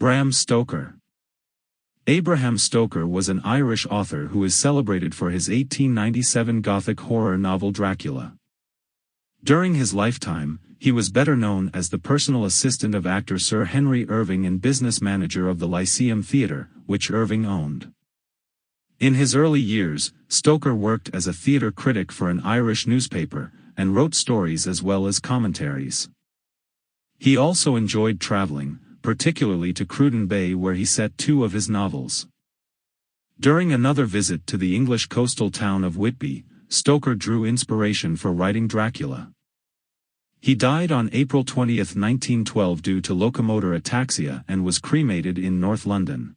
Bram Stoker. Abraham Stoker was an Irish author who is celebrated for his 1897 Gothic horror novel Dracula. During his lifetime, he was better known as the personal assistant of actor Sir Henry Irving and business manager of the Lyceum Theatre, which Irving owned. In his early years, Stoker worked as a theatre critic for an Irish newspaper, and wrote stories as well as commentaries. He also enjoyed traveling, particularly to Cruden Bay where he set two of his novels. During another visit to the English coastal town of Whitby, Stoker drew inspiration for writing Dracula. He died on April 20, 1912 due to locomotor ataxia and was cremated in North London.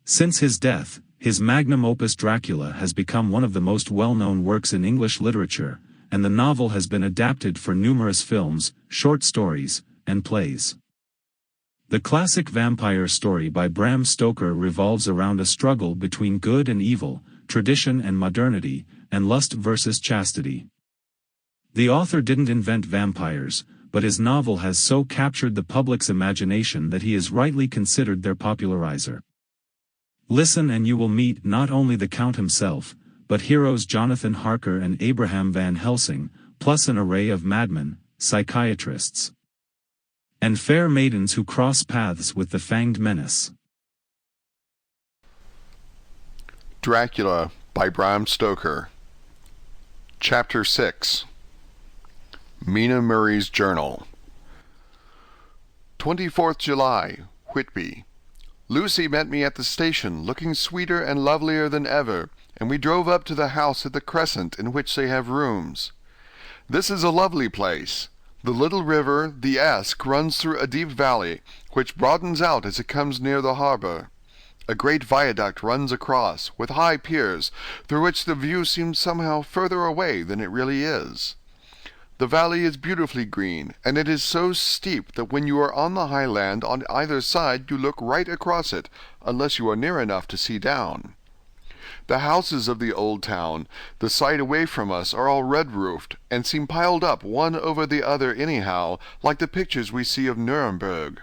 Since his death, his magnum opus Dracula has become one of the most well-known works in English literature, and the novel has been adapted for numerous films, short stories, and plays. The classic vampire story by Bram Stoker revolves around a struggle between good and evil, tradition and modernity, and lust versus chastity. The author didn't invent vampires, but his novel has so captured the public's imagination that he is rightly considered their popularizer. Listen and you will meet not only the Count himself, but heroes Jonathan Harker and Abraham Van Helsing, plus an array of madmen, psychiatrists, and fair maidens who cross paths with the fanged menace. Dracula by Bram Stoker. Chapter 6. Mina Murray's Journal. 24th July, Whitby. Lucy met me at the station, looking sweeter and lovelier than ever, and we drove up to the house at the Crescent in which they have rooms. This is a lovely place. The little river, the Esk, runs through a deep valley, which broadens out as it comes near the harbour. A great viaduct runs across, with high piers, through which the view seems somehow further away than it really is. The valley is beautifully green, and it is so steep that when you are on the high land on either side you look right across it, unless you are near enough to see down. The houses of the old town, the side away from us, are all red-roofed, and seem piled up one over the other anyhow, like the pictures we see of Nuremberg.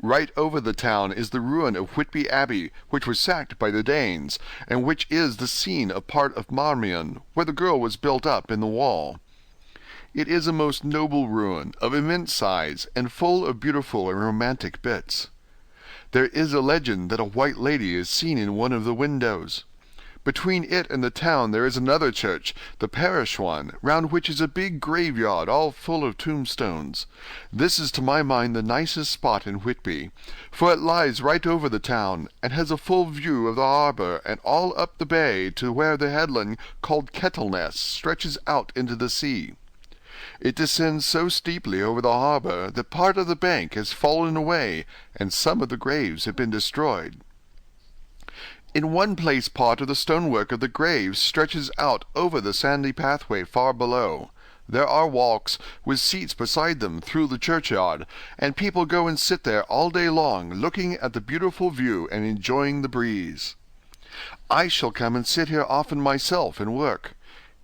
Right over the town is the ruin of Whitby Abbey, which was sacked by the Danes, and which is the scene of part of Marmion, where the girl was built up in the wall. It is a most noble ruin, of immense size, and full of beautiful and romantic bits. There is a legend that a white lady is seen in one of the windows. Between it and the town there is another church, the parish one, round which is a big graveyard all full of tombstones. This is to my mind the nicest spot in Whitby, for it lies right over the town, and has a full view of the harbour and all up the bay to where the headland called Kettleness stretches out into the sea. It descends so steeply over the harbour that part of the bank has fallen away, and some of the graves have been destroyed. In one place part of the stonework of the graves stretches out over the sandy pathway far below. There are walks, with seats beside them, through the churchyard, and people go and sit there all day long, looking at the beautiful view and enjoying the breeze. I shall come and sit here often myself and work.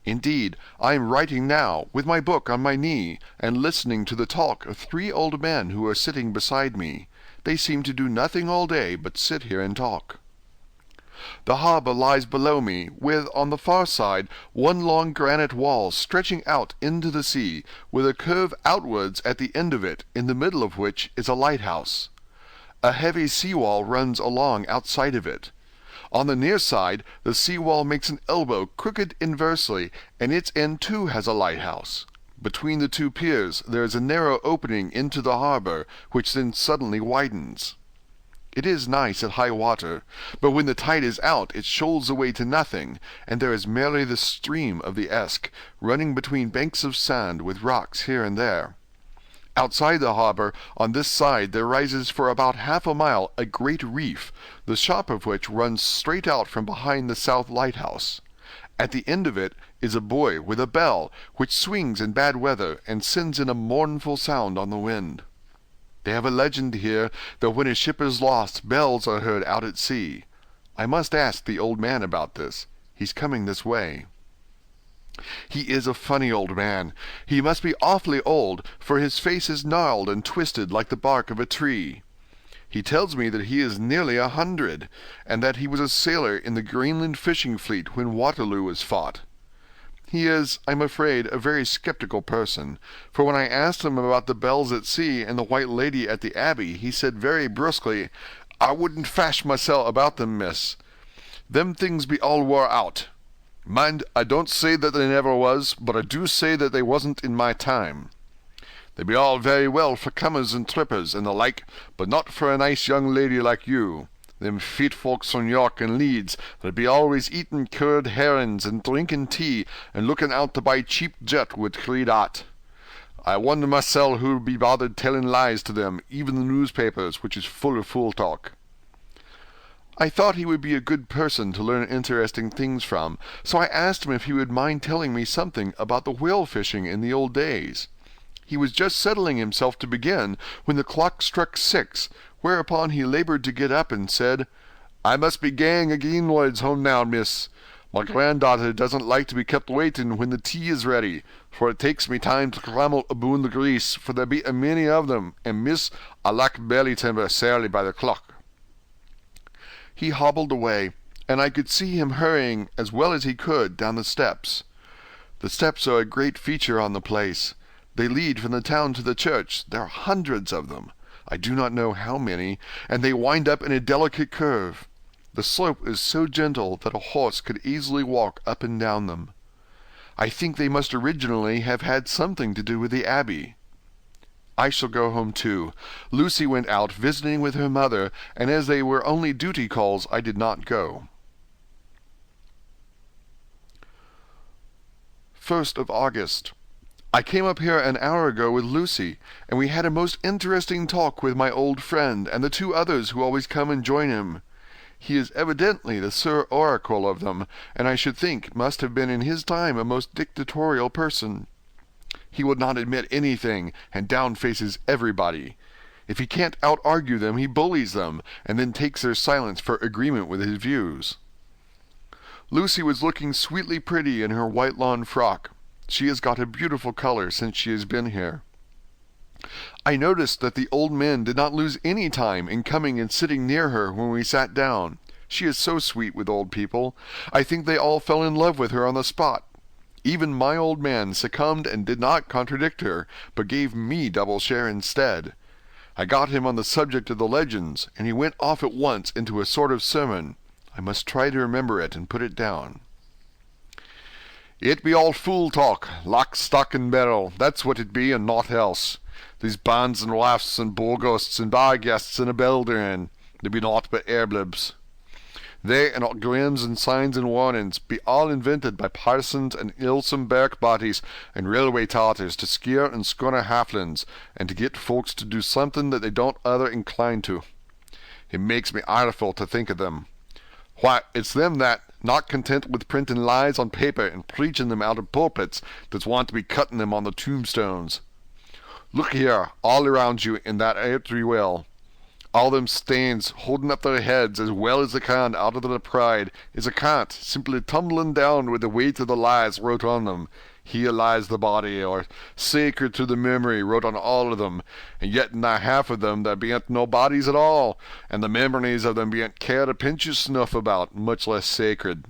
Indeed, I am writing now, with my book on my knee, and listening to the talk of 3 old men who are sitting beside me. They seem to do nothing all day but sit here and talk. The harbour lies below me, with, on the far side, one long granite wall stretching out into the sea, with a curve outwards at the end of it, in the middle of which is a lighthouse. A heavy sea-wall runs along outside of it. On the near side, the sea-wall makes an elbow crooked inversely, and its end too has a lighthouse. Between the 2 piers there is a narrow opening into the harbour, which then suddenly widens. It is nice at high water, but when the tide is out it shoals away to nothing, and there is merely the stream of the Esk, running between banks of sand with rocks here and there. Outside the harbour, on this side, there rises for about half a mile a great reef, the shop of which runs straight out from behind the south lighthouse. At the end of it is a buoy with a bell, which swings in bad weather and sends in a mournful sound on the wind. They have a legend here that when a ship is lost, bells are heard out at sea. I must ask the old man about this. He's coming this way. He is a funny old man. He must be awfully old, for his face is gnarled and twisted like the bark of a tree. He tells me that he is nearly 100, and that he was a sailor in the Greenland fishing fleet when Waterloo was fought. He is, I'm afraid, a very sceptical person, for when I asked him about the bells at sea and the White Lady at the Abbey, he said very brusquely, "I wouldn't fash mysel' about them, miss. Them things be all wore out. Mind, I don't say that they never was, but I do say that they wasn't in my time. They be all very well for comers and trippers and the like, but not for a nice young lady like you. Them feet folks from York and Leeds that be always eatin' curd herrings and drinkin' tea and lookin' out to buy cheap jet would creed out. I wonder mysel' who'd be bothered tellin' lies to them, even the newspapers, which is full of fool talk." I thought he would be a good person to learn interesting things from, so I asked him if he would mind telling me something about the whale fishing in the old days. He was just settling himself to begin when the clock struck 6, whereupon he laboured to get up and said, "I must be gang againwards home now, miss. My granddaughter doesn't like to be kept waiting when the tea is ready, for it takes me time to crammel aboon the grease, for there be a many of them, and miss, I lack belly timber sairly by the clock." He hobbled away, and I could see him hurrying as well as he could down the steps. The steps are a great feature on the place. They lead from the town to the church. There are hundreds of them. I do not know how many, and they wind up in a delicate curve. The slope is so gentle that a horse could easily walk up and down them. I think they must originally have had something to do with the abbey. I shall go home too. Lucy went out visiting with her mother, and as they were only duty calls, I did not go. 1st of August. I came up here an hour ago with Lucy, and we had a most interesting talk with my old friend and the 2 others who always come and join him. He is evidently the Sir Oracle of them, and I should think must have been in his time a most dictatorial person. He will not admit anything, and down-faces everybody. If he can't out-argue them, he bullies them, and then takes their silence for agreement with his views. Lucy was looking sweetly pretty in her white lawn frock. She has got a beautiful color since she has been here. I noticed that the old men did not lose any time in coming and sitting near her when we sat down. She is so sweet with old people. I think they all fell in love with her on the spot. Even my old man succumbed and did not contradict her, but gave me double share instead. I got him on the subject of the legends, and he went off at once into a sort of sermon. I must try to remember it and put it down. "It be all fool talk, lock, stock, and barrel, that's what it be, and naught else. These bands and wafts and bogosts and bar guests and a belderin, they be naught but airblibs. They and all grins and signs and warnings be all invented by parsons and ilsome bark bodies and railway tartars to scare and scunner halflings, and to get folks to do something that they don't other incline to. It makes me ireful to think of them. Why, it's them that, not content with printing lies on paper and preaching them out of pulpits, that's want to be cutting them on the tombstones. Look here, all around you in that earthly well. All them stains holding up their heads as well as they can out of their pride is a cant simply tumbling down with the weight of the lies wrote on them. Here lies the body, or sacred to the memory, wrote on all of them, and yet in the half of them there bean't no bodies at all, and the memories of them bean't cared a pinch of snuff about, much less sacred.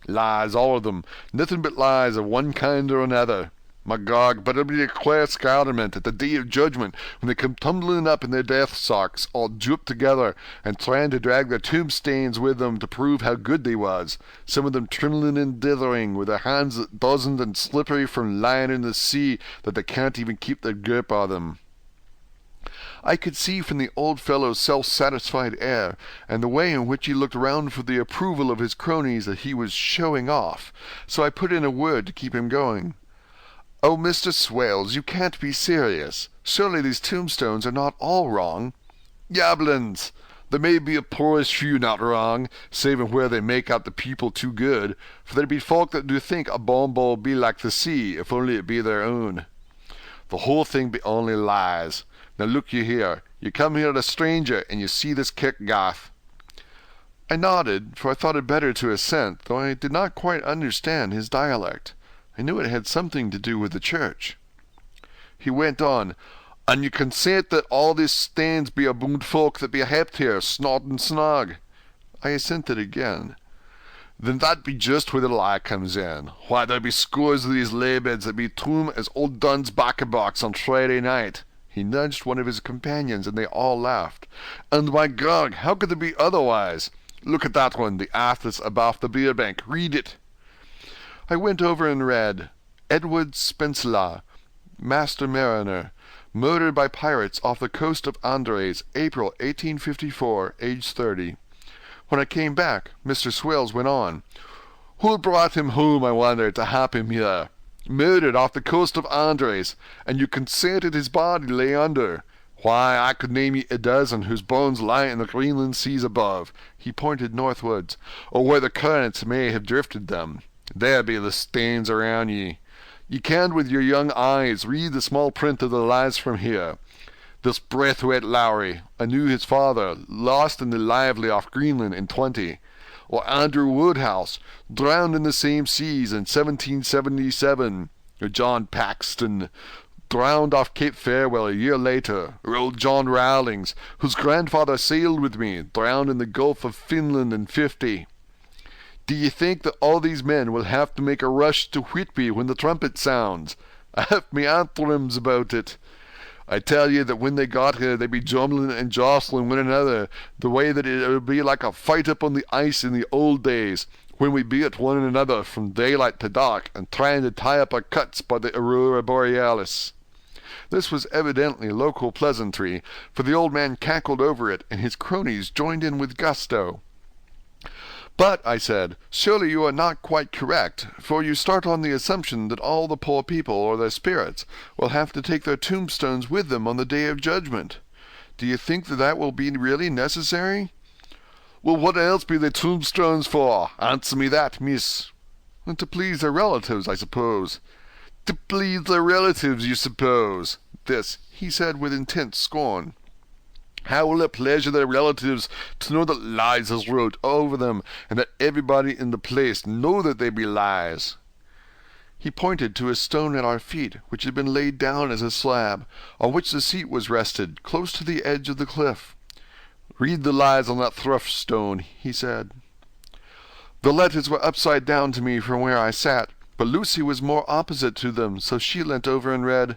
Lies, all of them, nothing but lies of one kind or another. My God, but it'll be a queer scouterment at the day of judgment when they come tumbling up in their death socks, all drooped together, and trying to drag their tombstains with them to prove how good they was, some of them trembling and dithering, with their hands dozened and slippery from lying in the sea that they can't even keep their grip on them. I could see from the old fellow's self-satisfied air, and the way in which he looked round for the approval of his cronies, that he was showing off, so I put in a word to keep him going. "Oh, Mr. Swales, you can't be serious. Surely these tombstones are not all wrong." "Yablins! There may be a poorish few not wrong, saving where they make out the people too good, for there be folk that do think a bombo be like the sea, if only it be their own. The whole thing be only lies. Now look you here. You come here a stranger, and you see this kirkgarth." I nodded, for I thought it better to assent, though I did not quite understand his dialect. I knew it had something to do with the church. He went on, "And you consent that all these stains be aboon folk that be hept here, snod and snug?" I assented again. "Then that be just where the lie comes in. Why, there be scores of these lay-beds that be toom as old Dunn's bacca-box on Friday night." He nudged one of his companions, and they all laughed. "And my gog, how could it be otherwise? Look at that one, the aftest abaft the beer bank. Read it." I went over and read, "Edward Spensla, Master Mariner, murdered by pirates off the coast of Andres, April 1854, age 30. When I came back, Mr. Swales went on, "Who brought him home, I wonder, to hap him here? Murdered off the coast of Andres, and you consented his body lay under. Why, I could name ye a dozen whose bones lie in the Greenland seas above," he pointed northwards, "or where the currents may have drifted them. There be the stains around ye. Ye can with your young eyes read the small print of the lies from here. This Braithwaite Lowry, I knew his father, lost in the Lively off Greenland in '20. Or Andrew Woodhouse, drowned in the same seas in 1777. Or John Paxton, drowned off Cape Farewell a year later. Or old John Rowlings, whose grandfather sailed with me, drowned in the Gulf of Finland in '50. Do ye think that all these men will have to make a rush to Whitby when the trumpet sounds? I have me anthrems about it. I tell ye that when they got here they be jumbling and jostling one another the way that it would be like a fight up on the ice in the old days, when we beat one another from daylight to dark, and trying to tie up our cuts by the Aurora Borealis." This was evidently local pleasantry, for the old man cackled over it, and his cronies joined in with gusto. "But," I said, "surely you are not quite correct, for you start on the assumption that all the poor people, or their spirits, will have to take their tombstones with them on the Day of Judgment. Do you think that will be really necessary?" "Well, what else be the tombstones for? Answer me that, miss." "To please their relatives, I suppose." "To please their relatives, you suppose?" This he said with intense scorn. "How will it pleasure their relatives to know that lies is wrote over them, and that everybody in the place know that they be lies?" He pointed to a stone at our feet, which had been laid down as a slab, on which the seat was rested, close to the edge of the cliff. "Read the lies on that thrush stone," he said. The letters were upside down to me from where I sat, but Lucy was more opposite to them, so she leant over and read,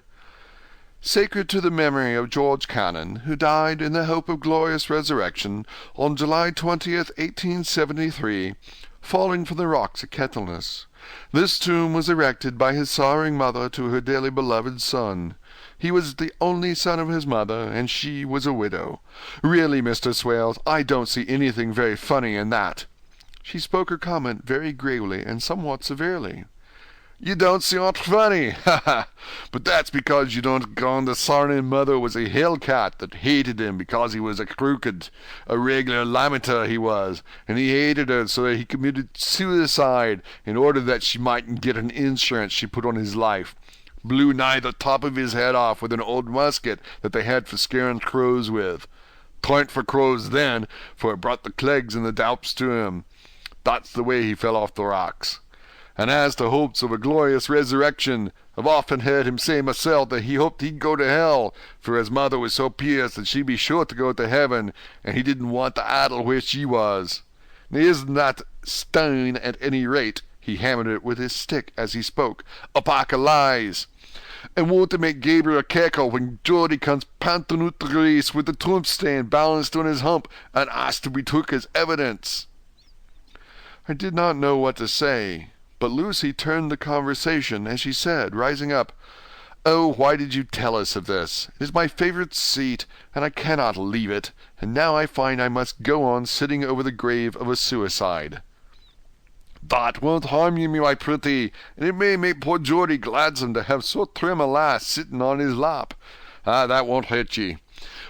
"Sacred to the memory of George Cannon, who died in the hope of glorious resurrection on July 20th, 1873, falling from the rocks at Kettleness. This tomb was erected by his sorrowing mother to her dearly beloved son. He was the only son of his mother, and she was a widow. Really, Mr. Swales, I don't see anything very funny in that." She spoke her comment very gravely and somewhat severely. "You don't see aught funny, ha ha! But that's because you don't gone the sarnin mother was a hell-cat that hated him because he was a crooked, a regular lamenter he was, and he hated her so that he committed suicide in order that she mightn't get an insurance she put on his life. Blew nigh the top of his head off with an old musket that they had for scaring crows with. 'Twarn't for crows then, for it brought the clegs and the doups to him. That's the way he fell off the rocks. And as to hopes of a glorious resurrection, I've often heard him say myself that he hoped he'd go to hell, for his mother was so pious that she'd be sure to go to heaven, and he didn't want to idle where she was. Now isn't that stone at any rate," he hammered it with his stick as he spoke, "a pack of lies? And won't it make Gabriel cackle when Geordie comes panting out the race with the tombstone balanced on his hump and asked to be took as evidence?" I did not know what to say, but Lucy turned the conversation as she said, rising up, "Oh, why did you tell us of this? It is my favorite seat, and I cannot leave it, and now I find I must go on sitting over the grave of a suicide." "That won't harm you, my pretty, and it may make poor Geordie gladsome to have so trim a lass sitting on his lap. That won't hurt ye.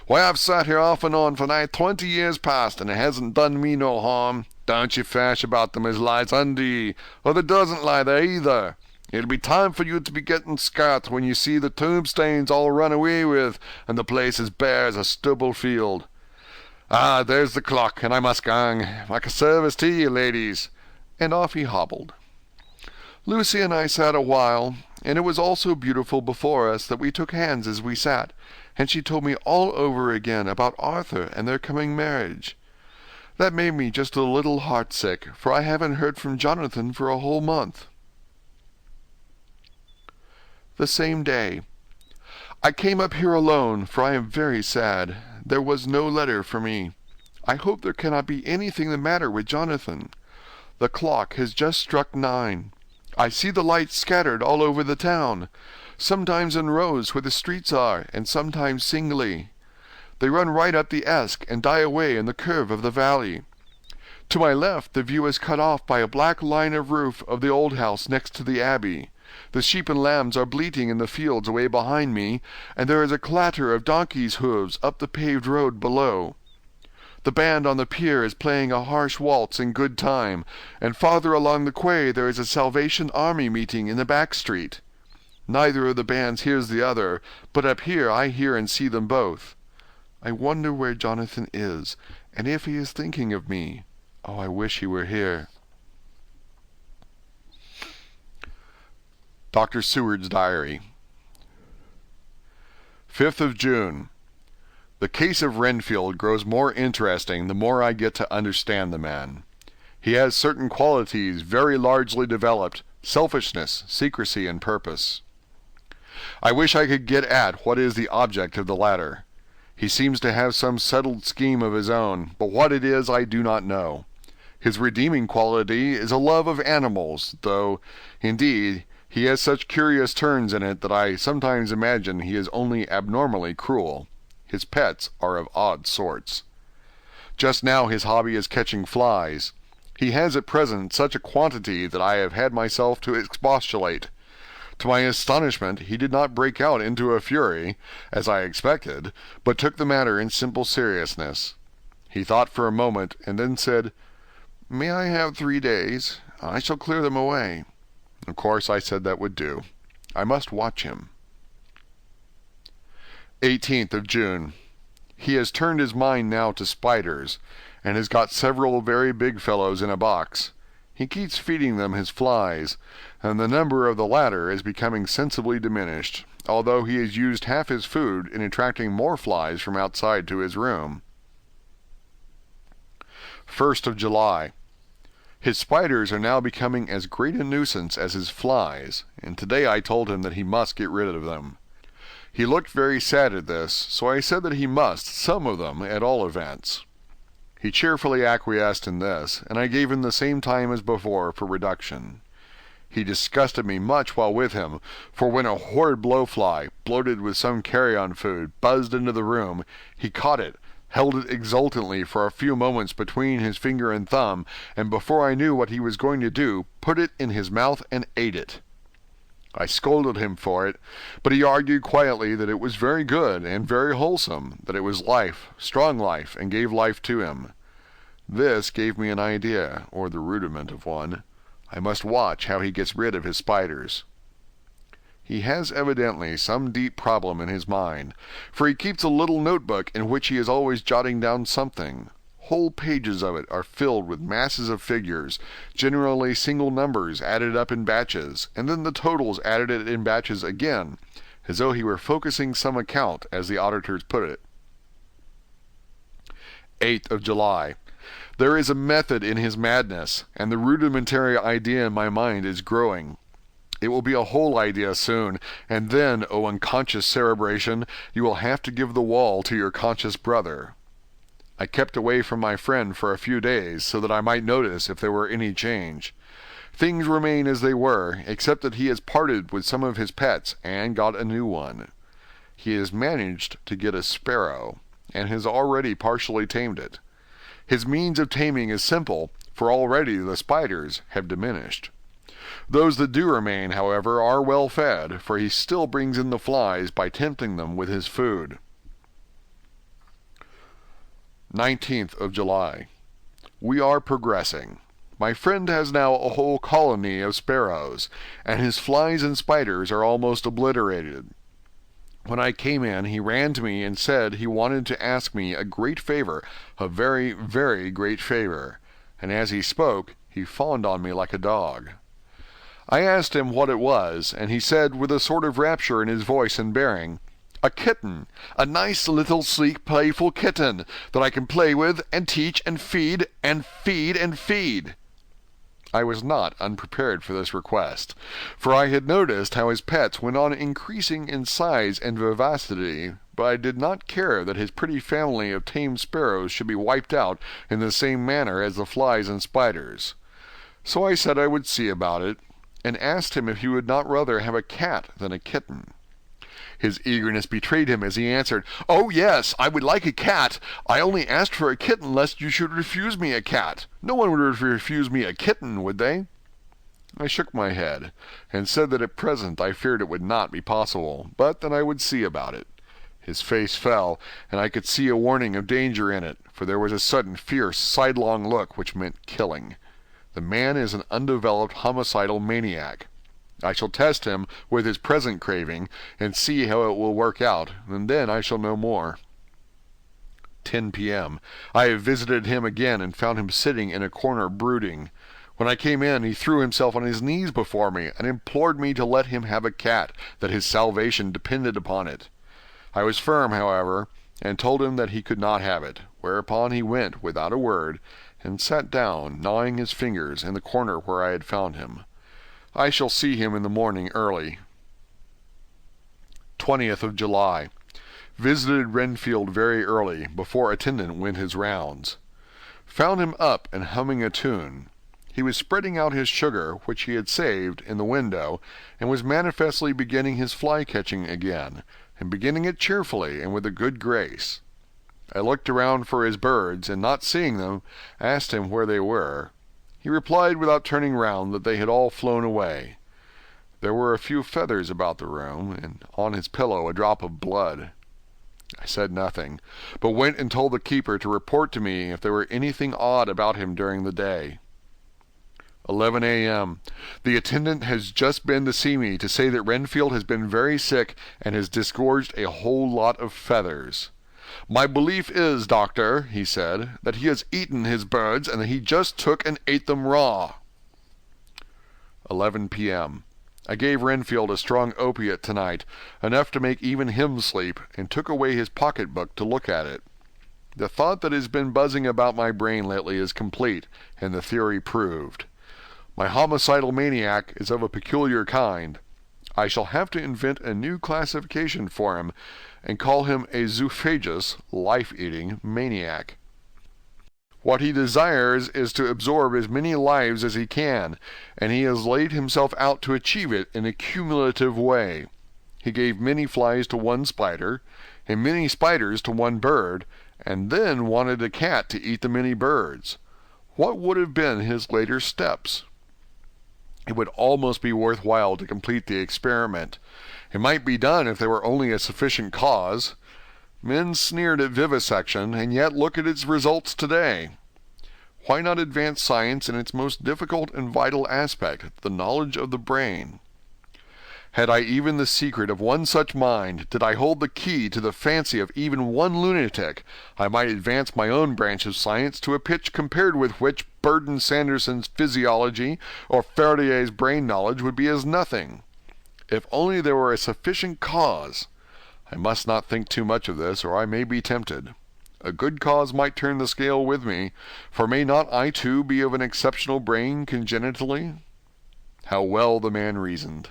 Why, I've sat here off and on for nigh 20 years past, and it hasn't done me no harm. Don't you fash about them as lies under ye, or there doesn't lie there either. It'll be time for you to be getting scart when you see the tombstones all run away with, and the place as bare as a stubble field. There's the clock, and I must gang. Make a service to ye, ladies." And off he hobbled. Lucy and I sat a while, and it was all so beautiful before us that we took hands as we sat, and she told me all over again about Arthur and their coming marriage. That made me just a little heartsick, for I haven't heard from Jonathan for a whole month. The same day. I came up here alone, for I am very sad. There was no letter for me. I hope there cannot be anything the matter with Jonathan. The clock has just struck 9. I see the lights scattered all over the town, sometimes in rows where the streets are, and sometimes singly. They run right up the Esk and die away in the curve of the valley. To my left the view is cut off by a black line of roof of the old house next to the abbey. The sheep and lambs are bleating in the fields away behind me, and there is a clatter of donkeys' hooves up the paved road below. The band on the pier is playing a harsh waltz in good time, and farther along the quay there is a Salvation Army meeting in the back street. Neither of the bands hears the other, but up here I hear and see them both. I wonder where Jonathan is, and if he is thinking of me. Oh, I wish he were here. Dr. Seward's Diary. 5th of June. The case of Renfield grows more interesting the more I get to understand the man. He has certain qualities very largely developed: selfishness, secrecy, and purpose. I wish I could get at what is the object of the latter. He seems to have some settled scheme of his own, but what it is I do not know. His redeeming quality is a love of animals, though, indeed, he has such curious turns in it that I sometimes imagine he is only abnormally cruel. His pets are of odd sorts. Just now his hobby is catching flies. He has at present such a quantity that I have had myself to expostulate. To my astonishment, he did not break out into a fury, as I expected, but took the matter in simple seriousness. He thought for a moment, and then said, "May I have 3 days? I shall clear them away." Of course I said that would do. I must watch him. 18th of June. He has turned his mind now to spiders, and has got several very big fellows in a box. He keeps feeding them his flies, and the number of the latter is becoming sensibly diminished, although he has used half his food in attracting more flies from outside to his room. 1st of July. His spiders are now becoming as great a nuisance as his flies, and today I told him that he must get rid of them. He looked very sad at this, so I said that he must, some of them, at all events. He cheerfully acquiesced in this, and I gave him the same time as before for reduction. He disgusted me much while with him, for when a horrid blowfly, bloated with some carrion food, buzzed into the room, he caught it, held it exultantly for a few moments between his finger and thumb, and before I knew what he was going to do, put it in his mouth and ate it. I scolded him for it, but he argued quietly that it was very good and very wholesome, that it was life, strong life, and gave life to him. This gave me an idea, or the rudiment of one. I must watch how he gets rid of his spiders. He has evidently some deep problem in his mind, for he keeps a little notebook in which he is always jotting down something. Whole pages of it are filled with masses of figures, generally single numbers added up in batches, and then the totals added in batches again, as though he were focusing some account, as the auditors put it. 8th of July. There is a method in his madness, and the rudimentary idea in my mind is growing. It will be a whole idea soon, and then, O unconscious cerebration, you will have to give the wall to your conscious brother. I kept away from my friend for a few days, so that I might notice if there were any change. Things remain as they were, except that he has parted with some of his pets, and got a new one. He has managed to get a sparrow, and has already partially tamed it. His means of taming is simple, for already the spiders have diminished. Those that do remain, however, are well fed, for he still brings in the flies by tempting them with his food. 19th of July. We are progressing. My friend has now a whole colony of sparrows, and his flies and spiders are almost obliterated. When I came in, he ran to me and said he wanted to ask me a great favor, a very, very great favor, and as he spoke, he fawned on me like a dog. I asked him what it was, and he said, with a sort of rapture in his voice and bearing, "A kitten, a nice little sleek playful kitten, that I can play with, and teach, and feed, and feed, and feed." I was not unprepared for this request, for I had noticed how his pets went on increasing in size and vivacity, but I did not care that his pretty family of tame sparrows should be wiped out in the same manner as the flies and spiders. So I said I would see about it, and asked him if he would not rather have a cat than a kitten. His eagerness betrayed him as he answered, "Oh, yes, I would like a cat. I only asked for a kitten lest you should refuse me a cat. No one would refuse me a kitten, would they?" I shook my head, and said that at present I feared it would not be possible, but that I would see about it. His face fell, and I could see a warning of danger in it, for there was a sudden fierce, sidelong look which meant killing. The man is an undeveloped homicidal maniac. I shall test him with his present craving, and see how it will work out, and then I shall know more. 10 p.m. I have visited him again, and found him sitting in a corner brooding. When I came in, he threw himself on his knees before me, and implored me to let him have a cat, that his salvation depended upon it. I was firm, however, and told him that he could not have it, whereupon he went, without a word, and sat down, gnawing his fingers, in the corner where I had found him. I shall see him in the morning early. 20th of July. Visited Renfield very early, before attendant went his rounds. Found him up and humming a tune. He was spreading out his sugar, which he had saved, in the window, and was manifestly beginning his fly-catching again, and beginning it cheerfully and with a good grace. I looked around for his birds, and not seeing them, asked him where they were. He replied without turning round that they had all flown away. There were a few feathers about the room, and on his pillow a drop of blood. I said nothing, but went and told the keeper to report to me if there were anything odd about him during the day. 11 a.m. The attendant has just been to see me to say that Renfield has been very sick and has disgorged a whole lot of feathers. "My belief is, doctor," he said, "that he has eaten his birds, and that he just took and ate them raw." 11 p.m. I gave Renfield a strong opiate tonight, enough to make even him sleep, and took away his pocket-book to look at it. The thought that has been buzzing about my brain lately is complete, and the theory proved. My homicidal maniac is of a peculiar kind. I shall have to invent a new classification for him, and call him a zoophagous, life-eating maniac. What he desires is to absorb as many lives as he can, and he has laid himself out to achieve it in a cumulative way. He gave many flies to one spider, and many spiders to one bird, and then wanted a cat to eat the many birds. What would have been his later steps? It would almost be worth while to complete the experiment. It might be done if there were only a sufficient cause. Men sneered at vivisection, and yet look at its results today. Why not advance science in its most difficult and vital aspect, the knowledge of the brain? Had I even the secret of one such mind, did I hold the key to the fancy of even one lunatic, I might advance my own branch of science to a pitch compared with which Burton Sanderson's physiology or Faraday's brain knowledge would be as nothing. If only there were a sufficient cause. I must not think too much of this, or I may be tempted. A good cause might turn the scale with me, for may not I too be of an exceptional brain congenitally? How well the man reasoned!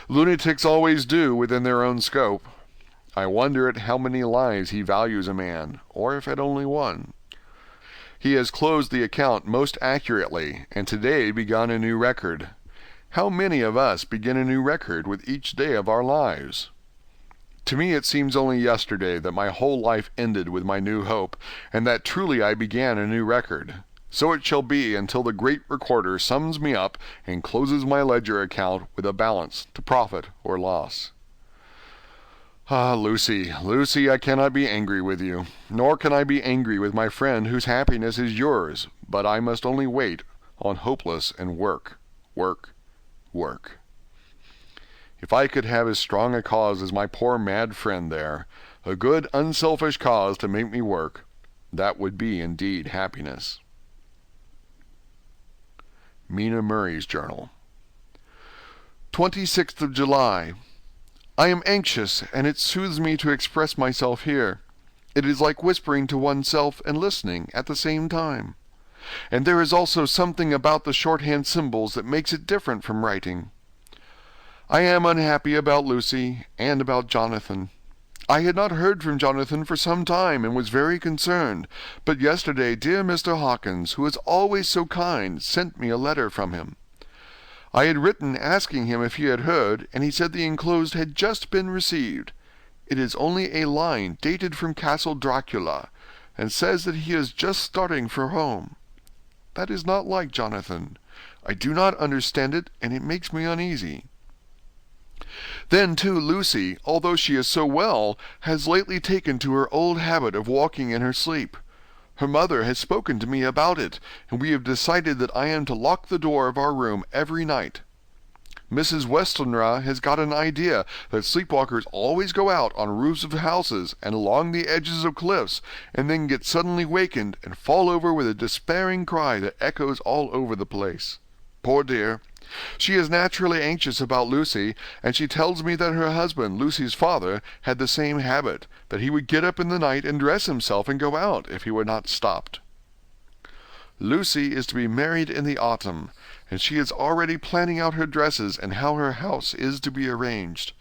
Lunatics always do within their own scope. I wonder at how many lives he values a man, or if at only one. He has closed the account most accurately, and today begun a new record. How many of us begin a new record with each day of our lives? To me it seems only yesterday that my whole life ended with my new hope, and that truly I began a new record. So it shall be until the great recorder sums me up and closes my ledger account with a balance to profit or loss. Ah, Lucy, Lucy, I cannot be angry with you, nor can I be angry with my friend whose happiness is yours, but I must only wait on hopeless and work. If I could have as strong a cause as my poor mad friend there, a good unselfish cause to make me work, that would be indeed happiness. Mina Murray's Journal. 26th of July. I am anxious, and it soothes me to express myself here. It is like whispering to oneself and listening at the same time. And there is also something about the shorthand symbols that makes it different from writing. I am unhappy about Lucy and about Jonathan. I had not heard from Jonathan for some time and was very concerned, but yesterday dear Mr. Hawkins, who is always so kind, sent me a letter from him. I had written asking him if he had heard, and he said the enclosed had just been received. It is only a line dated from Castle Dracula, and says that he is just starting for home. That is not like Jonathan. I do not understand it, and it makes me uneasy. Then, too, Lucy, although she is so well, has lately taken to her old habit of walking in her sleep. Her mother has spoken to me about it, and we have decided that I am to lock the door of our room every night. Mrs. Westenra has got an idea that sleepwalkers always go out on roofs of houses and along the edges of cliffs, and then get suddenly wakened and fall over with a despairing cry that echoes all over the place. Poor dear! She is naturally anxious about Lucy, and she tells me that her husband, Lucy's father, had the same habit, that he would get up in the night and dress himself and go out if he were not stopped. Lucy is to be married in the autumn, and she is already planning out her dresses and how her house is to be arranged.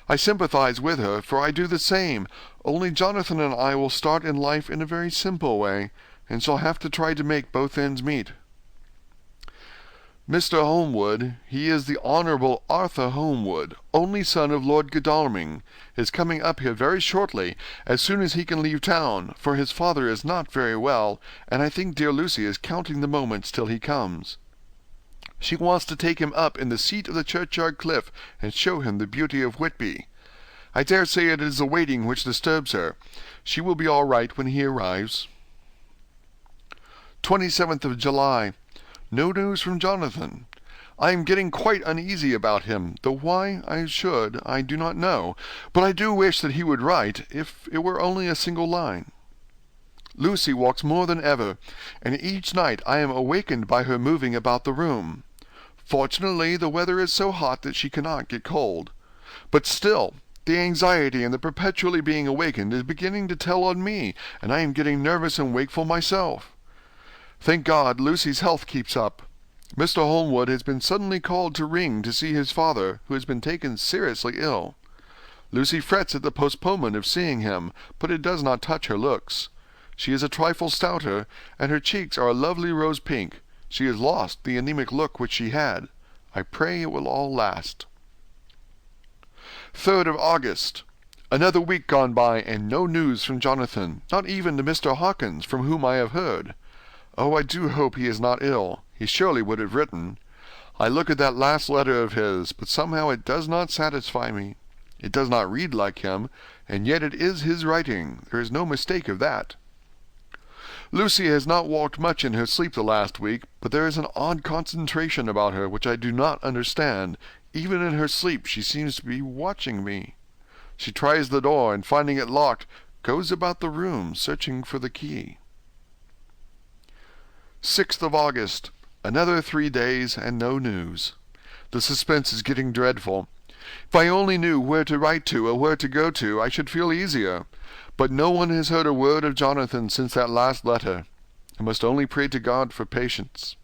I sympathize with her, for I do the same, only Jonathan and I will start in life in a very simple way, and shall have to try to make both ends meet. Mr. Holmwood, he is the Honourable Arthur Holmwood, only son of Lord Godalming, is coming up here very shortly, as soon as he can leave town, for his father is not very well, and I think dear Lucy is counting the moments till he comes. She wants to take him up in the seat of the churchyard cliff, and show him the beauty of Whitby. I dare say it is the waiting which disturbs her. She will be all right when he arrives. 27th of July. No news from Jonathan. I am getting quite uneasy about him, though why I should, I do not know, but I do wish that he would write, if it were only a single line. Lucy walks more than ever, and each night I am awakened by her moving about the room. Fortunately, the weather is so hot that she cannot get cold. But still, the anxiety and the perpetually being awakened is beginning to tell on me, and I am getting nervous and wakeful myself. Thank God, Lucy's health keeps up. Mr. Holmwood has been suddenly called to Ring to see his father, who has been taken seriously ill. Lucy frets at the postponement of seeing him, but it does not touch her looks. She is a trifle stouter, and her cheeks are a lovely rose pink. She has lost the anemic look which she had. I pray it will all last. 3rd of August. Another week gone by, and no news from Jonathan, not even to Mr. Hawkins, from whom I have heard. Oh, I do hope he is not ill. He surely would have written. I look at that last letter of his, but somehow it does not satisfy me. It does not read like him, and yet it is his writing. There is no mistake of that. Lucy has not walked much in her sleep the last week, but there is an odd concentration about her which I do not understand. Even in her sleep she seems to be watching me. She tries the door, and finding it locked, goes about the room, searching for the key. 6th of August. Another 3 days, and no news. The suspense is getting dreadful. If I only knew where to write to or where to go to, I should feel easier. But no one has heard a word of Jonathan since that last letter. I must only pray to God for patience.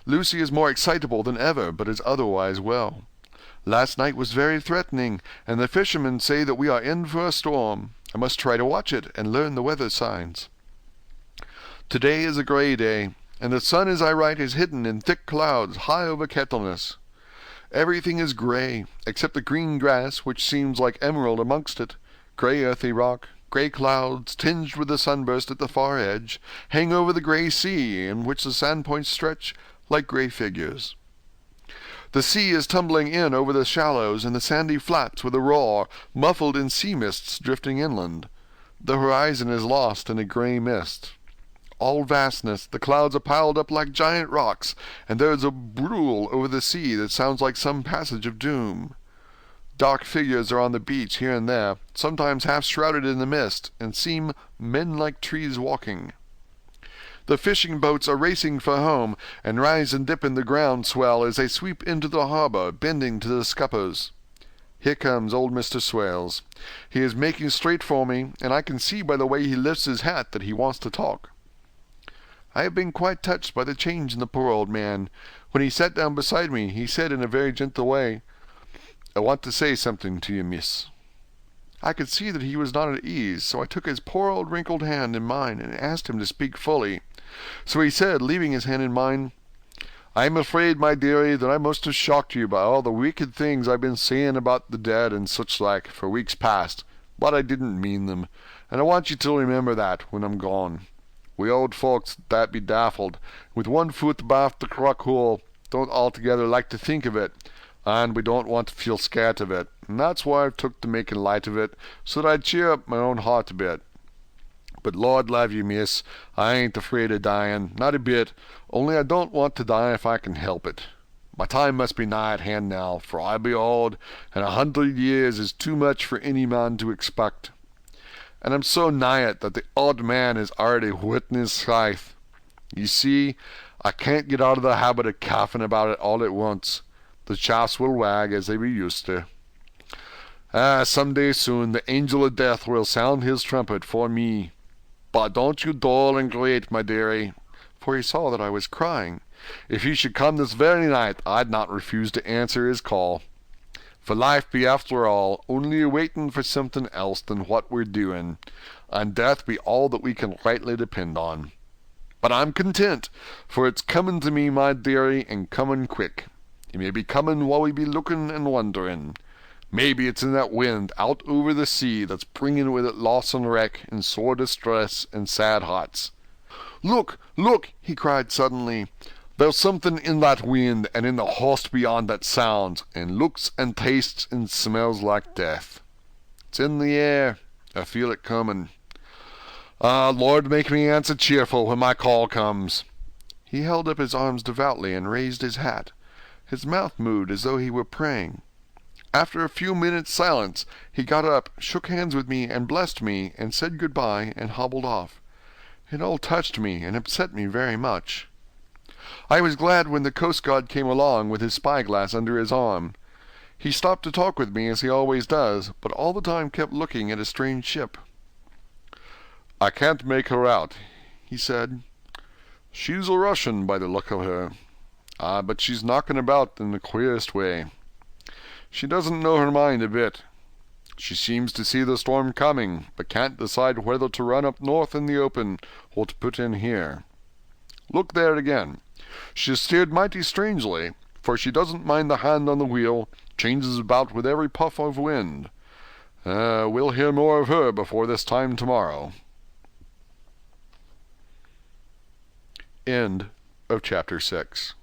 Lucy is more excitable than ever, but is otherwise well. Last night was very threatening, and the fishermen say that we are in for a storm. I must try to watch it and learn the weather signs. Today is a grey day, and the sun as I write is hidden in thick clouds high over Kettleness. Everything is grey, except the green grass, which seems like emerald amongst it. Grey earthy rock, grey clouds, tinged with the sunburst at the far edge, hang over the grey sea, in which the sandpoints stretch like grey figures. The sea is tumbling in over the shallows and the sandy flats with a roar, muffled in sea mists drifting inland. The horizon is lost in a grey mist. All vastness, the clouds are piled up like giant rocks, and there is a brool over the sea that sounds like some passage of doom. Dark figures are on the beach here and there, sometimes half shrouded in the mist, and seem men like trees walking. The fishing boats are racing for home, and rise and dip in the ground swell as they sweep into the harbor, bending to the scuppers. Here comes old Mr. Swales. He is making straight for me, and I can see by the way he lifts his hat that he wants to talk. I have been quite touched by the change in the poor old man. When he sat down beside me, he said in a very gentle way, "I want to say something to you, miss." I could see that he was not at ease, so I took his poor old wrinkled hand in mine and asked him to speak fully. So he said, leaving his hand in mine, "I am afraid, my dearie, that I must have shocked you by all the wicked things I've been saying about the dead and such like for weeks past, but I didn't mean them, and I want you to remember that when I'm gone. We old folks that be daffled, with one foot abaft the crock hole, don't altogether like to think of it, and we don't want to feel scared of it, and that's why I've took to making light of it, so that I'd cheer up my own heart a bit. But Lord love you, miss, I ain't afraid of dying, not a bit, only I don't want to die if I can help it. My time must be nigh at hand now, for I be old, and 100 years is too much for any man to expect. And I'm so nigh it that the old man is already whitting his scythe. You see, I can't get out of the habit of coughing about it all at once. The chaffs will wag as they be used to. Some day soon the angel of death will sound his trumpet for me. But don't you dole and great, my dearie," for he saw that I was crying. "If he should come this very night, I'd not refuse to answer his call. For life be after all only a waiting for something else than what we're doing, and death be all that we can rightly depend on. But I'm content, for it's coming to me, my dearie, and coming quick. It may be coming while we be looking and wondering. Maybe it's in that wind out over the sea that's bringing with it loss and wreck and sore distress and sad hearts. Look, look!" he cried suddenly. "There's something in that wind and in the host beyond that sounds, and looks and tastes and smells like death. It's in the air. I feel it coming. Lord, make me answer cheerful when my call comes." He held up his arms devoutly and raised his hat. His mouth moved as though he were praying. After a few minutes' silence, he got up, shook hands with me, and blessed me, and said good-bye, and hobbled off. It all touched me and upset me very much. I was glad when the coast-guard came along with his spy-glass under his arm. He stopped to talk with me as he always does, but all the time kept looking at a strange ship. "I can't make her out," he said. "She's a Russian by the look of her. But she's knocking about in the queerest way. She doesn't know her mind a bit. She seems to see the storm coming, but can't decide whether to run up north in the open or to put in here. Look there again. She's steered mighty strangely, for she doesn't mind the hand on the wheel, changes about with every puff of wind. We'll hear more of her before this time tomorrow." End of chapter 6.